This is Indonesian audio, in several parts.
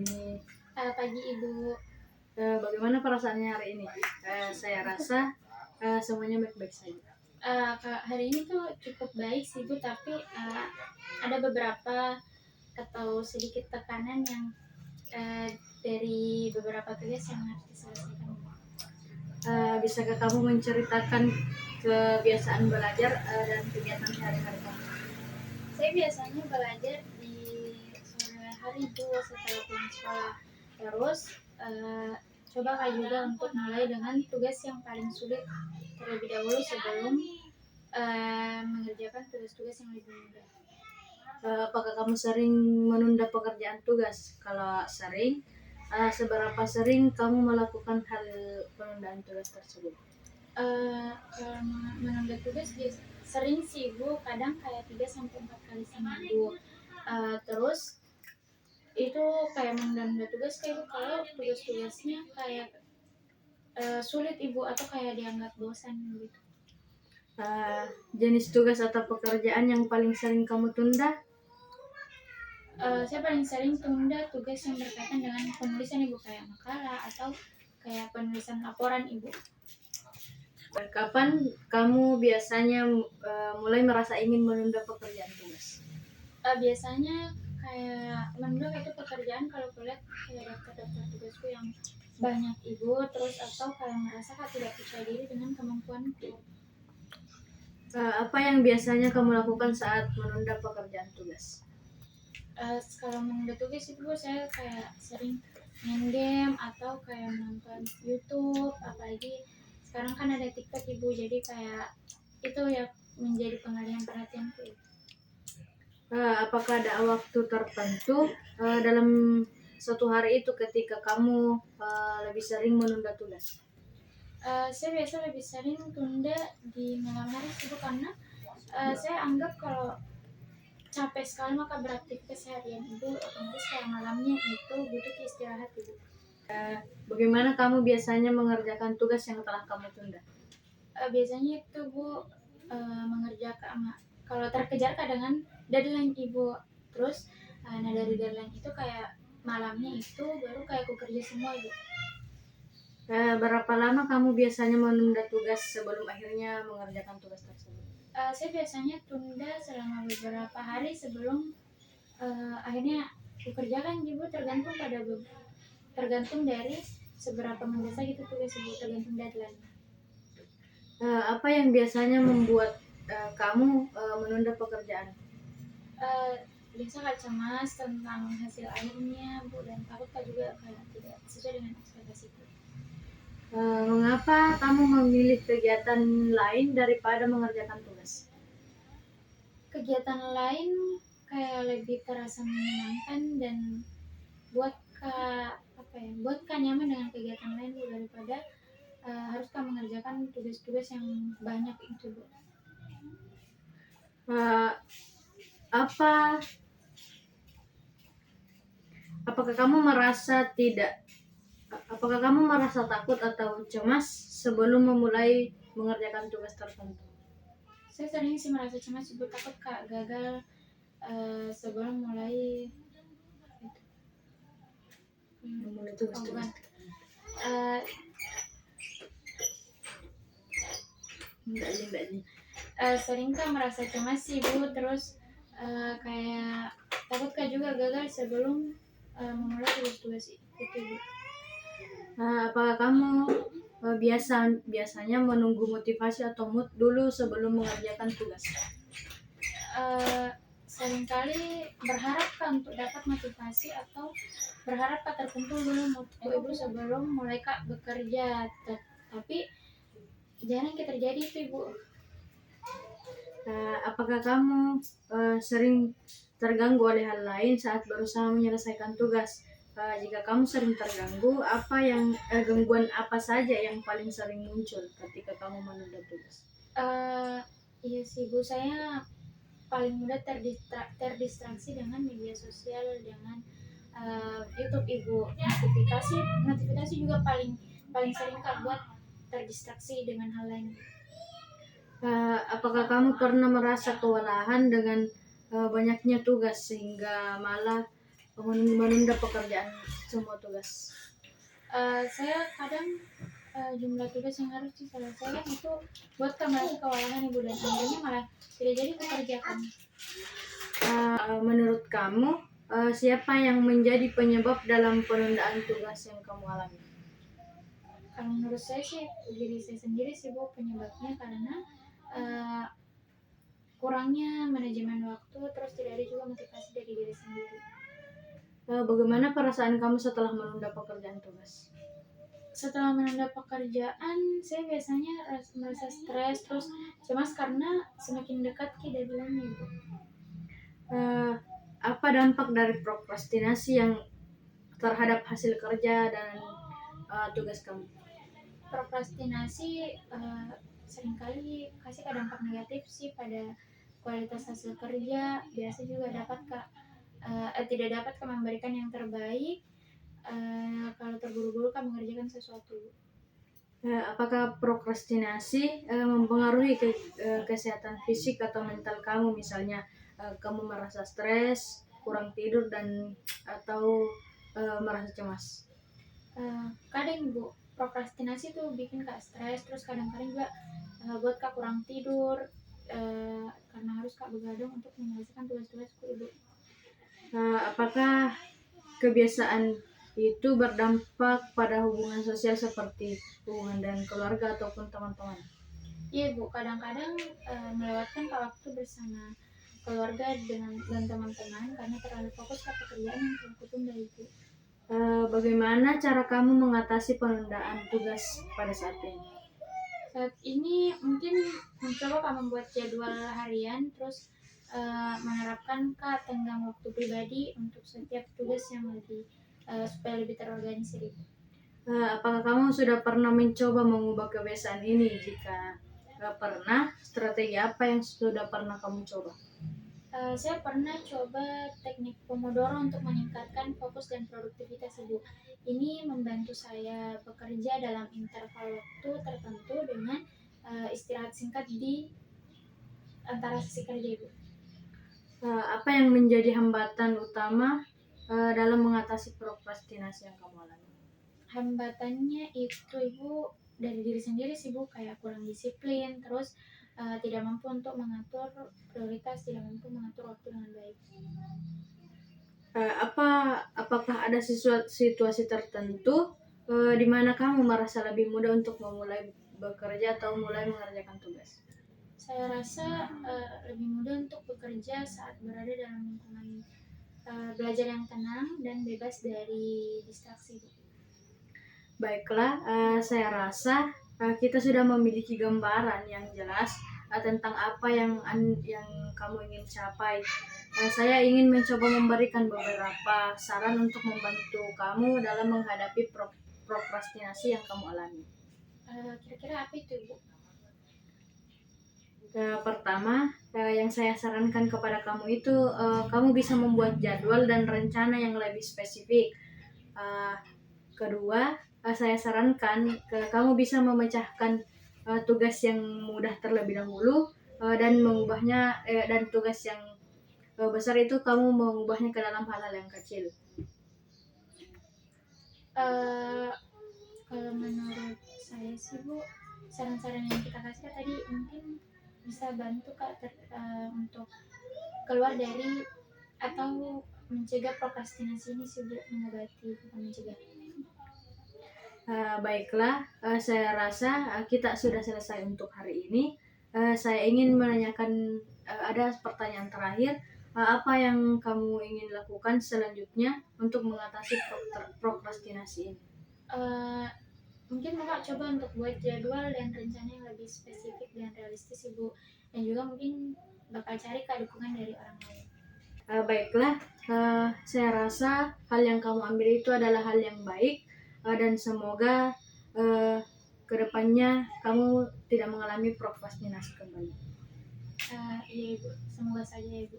ini? Pagi Ibu. Bagaimana perasaannya hari ini? Saya rasa semuanya baik-baik saja. Hari ini tuh cukup baik sih Bu, tapi ada beberapa atau sedikit tekanan yang dari beberapa tugas yang harus diselesaikan. Bisakah kamu menceritakan kebiasaan belajar dan kegiatan sehari-hari kamu? Saya biasanya belajar di sore hari Bu setelah pulang sekolah. Terus coba juga untuk mulai dengan tugas yang paling sulit terlebih dahulu sebelum mengerjakan tugas-tugas yang lebih mudah. Apakah kamu sering menunda pekerjaan tugas? Kalau sering, seberapa sering kamu melakukan hal penundaan tugas tersebut? Kalau menunda tugas sering sih Bu, kadang kayak 3-4 kali seminggu. Terus itu kayak menunda tugas kayak Bu, kalau tugas-tugasnya kayak sulit Ibu atau kayak dianggap bosan gitu. Jenis tugas atau pekerjaan yang paling sering kamu tunda? Saya paling sering tunda tugas yang berkaitan dengan penulisan Ibu, kayak makalah atau kayak penulisan laporan Ibu. Kapan kamu biasanya mulai merasa ingin menunda pekerjaan tugas? Biasanya kayak menunda itu pekerjaan kalau kulihat kayak daftar tugasku yang banyak Ibu, terus atau kayak merasa tidak percaya diri dengan kemampuanku. Apa yang biasanya kamu lakukan saat menunda pekerjaan tugas? Kalau menunda tugas itu saya kayak sering main game atau kayak nonton YouTube, apalagi sekarang kan ada TikTok Ibu, jadi kayak itu ya menjadi pengalihan perhatianku. Apakah ada waktu tertentu dalam satu hari itu ketika kamu lebih sering menunda tugas? Saya biasa lebih sering tunda di malam hari Ibu, karena saya anggap kalau capek sekali maka beraktivitas seharian Ibu, otomatis kayak malamnya itu butuh istirahat Ibu. Bagaimana kamu biasanya mengerjakan tugas yang telah kamu tunda? Biasanya itu Bu, mengerjakan kalau terkejar kadang deadline Ibu, terus nah dari deadline itu kayak malamnya itu baru kayak aku kerja semua Ibu. Berapa lama kamu biasanya menunda tugas sebelum akhirnya mengerjakan tugas tersebut? Saya biasanya tunda selama beberapa hari sebelum akhirnya aku kerjakan Ibu, tergantung dari seberapa mendesak itu tugas Ibu, tergantung deadline. Apa yang biasanya membuat kamu menunda pekerjaan? Biasa kayak cemas tentang hasil akhirnya Bu, dan takut juga kayak tidak sesuai dengan ekspektasiku. Mengapa kamu memilih kegiatan lain daripada mengerjakan tugas? Kegiatan lain kayak lebih terasa menyenangkan dan buat nyaman dengan kegiatan lain Bu, daripada harus mengerjakan tugas-tugas yang banyak itu Bu. Apakah kamu merasa takut atau cemas sebelum memulai mengerjakan tugas tertentu? Saya sering sih merasa cemas Ibu, takut gagal sebelum mulai tugas. Sering merasa cemas sih Bu, terus kayak takut juga gagal sebelum memulai tugas-tugas itu Bu. Apakah kamu biasanya menunggu motivasi atau mood dulu sebelum mengerjakan tugas? Seringkali berharap untuk dapat motivasi atau berharap tertentu dulu Ibu sebelum mulai bekerja, tapi jarang terjadi itu Ibu. Apakah kamu sering terganggu oleh hal lain saat berusaha menyelesaikan tugas? Jika kamu sering terganggu, gangguan apa saja yang paling sering muncul ketika kamu menunda tugas? Iya sih Bu, saya paling mudah terdistraksi dengan media sosial, dengan YouTube Ibu. Notifikasi juga paling sering buat terdistraksi dengan hal lain. Apakah kamu pernah merasa kewalahan dengan banyaknya tugas sehingga malah menunda pekerjaan semua tugas? Saya kadang jumlah tugas yang harus diselesaikan itu buat kembali kewalahan ibu, dan akhirnya malah tidak jadi kukerjakan. Menurut kamu, siapa yang menjadi penyebab dalam penundaan tugas yang kamu alami? Kalau menurut saya sih diri saya sendiri sih bu penyebabnya, karena uh, kurangnya manajemen waktu, terus tidak ada juga motivasi dari diri sendiri. Bagaimana perasaan kamu setelah menunda pekerjaan tugas? Setelah menunda pekerjaan, saya biasanya merasa stres, terus cemas karena semakin dekat ke deadline-nya ibu. Apa dampak dari prokrastinasi yang terhadap hasil kerja dan tugas kamu? Prokrastinasi seringkali kasih dampak negatif sih pada kualitas hasil kerja. Biasa juga dapat tidak dapat memberikan yang terbaik kalau terburu-buru mengerjakan sesuatu. Apakah prokrastinasi mempengaruhi kesehatan fisik atau mental kamu? Misalnya kamu merasa stres, kurang tidur, dan atau merasa cemas? Kadang ibu prokrastinasi tuh bikin kak stres, terus kadang-kadang juga buat kak kurang tidur karena harus kak begadang untuk menyelesaikan tugas-tugasku ibu. Apakah kebiasaan itu berdampak pada hubungan sosial seperti hubungan dengan keluarga ataupun teman-teman? Iya bu, kadang-kadang melewatkan waktu bersama keluarga dan teman-teman karena terlalu fokus ke pekerjaan yang telah kutunda itu. Bagaimana cara kamu mengatasi penundaan tugas pada saat ini? Saat ini mungkin mencoba membuat jadwal harian, terus menerapkan tenggang waktu pribadi untuk setiap tugas yang lebih supaya lebih terorganisir. Apakah kamu sudah pernah mencoba mengubah kebiasaan ini? Jika pernah, strategi apa yang sudah pernah kamu coba? Saya pernah coba teknik Pomodoro untuk meningkatkan fokus dan produktivitas ibu. Ini membantu saya bekerja dalam interval waktu tertentu dengan istirahat singkat di antara sesi kerja ibu. Apa yang menjadi hambatan utama dalam mengatasi prokrastinasi yang kamu alami? Hambatannya itu ibu dari diri sendiri sih bu, kayak kurang disiplin, terus tidak mampu untuk mengatur prioritas, tidak mampu mengatur waktu dengan baik. Apakah ada situasi tertentu di mana kamu merasa lebih mudah untuk memulai bekerja atau mulai mengerjakan tugas? Saya rasa lebih mudah untuk bekerja saat berada dalam lingkungan belajar yang tenang dan bebas dari distraksi. Baiklah, saya rasa kita sudah memiliki gambaran yang jelas tentang apa yang kamu ingin capai. Saya ingin mencoba memberikan beberapa saran untuk membantu kamu dalam menghadapi prokrastinasi yang kamu alami. Kira-kira apa itu, Bu? Pertama, yang saya sarankan kepada kamu itu kamu bisa membuat jadwal dan rencana yang lebih spesifik. Kedua, saya sarankan kamu bisa memecahkan tugas yang mudah terlebih dahulu dan mengubahnya dan tugas yang besar itu kamu mengubahnya ke dalam hal-hal yang kecil. Kalau menurut saya sih Bu, saran-saran yang kita kasih tadi mungkin bisa bantu Kak untuk keluar dari atau mencegah prokrastinasi ini sih Bu, mengobati bukan mencegah. Baiklah, saya rasa kita sudah selesai untuk hari ini. Saya ingin menanyakan ada pertanyaan terakhir. Apa yang kamu ingin lakukan selanjutnya untuk mengatasi prokrastinasi ini? Mungkin Kakak coba untuk buat jadwal dan rencana yang lebih spesifik dan realistis Ibu, dan juga mungkin bakal cari dukungan dari orang lain. Baiklah, saya rasa hal yang kamu ambil itu adalah hal yang baik dan semoga kedepannya kamu tidak mengalami prokrastinasi kembali. Iya Ibu, semoga saja Ibu.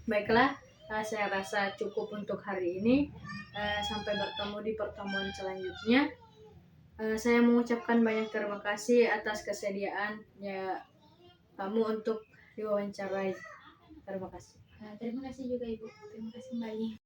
Baiklah, saya rasa cukup untuk hari ini. Sampai bertemu di pertemuan selanjutnya. Saya mengucapkan banyak terima kasih atas kesediaannya kamu untuk diwawancarai. Terima kasih. Terima kasih juga Ibu. Terima kasih kembali.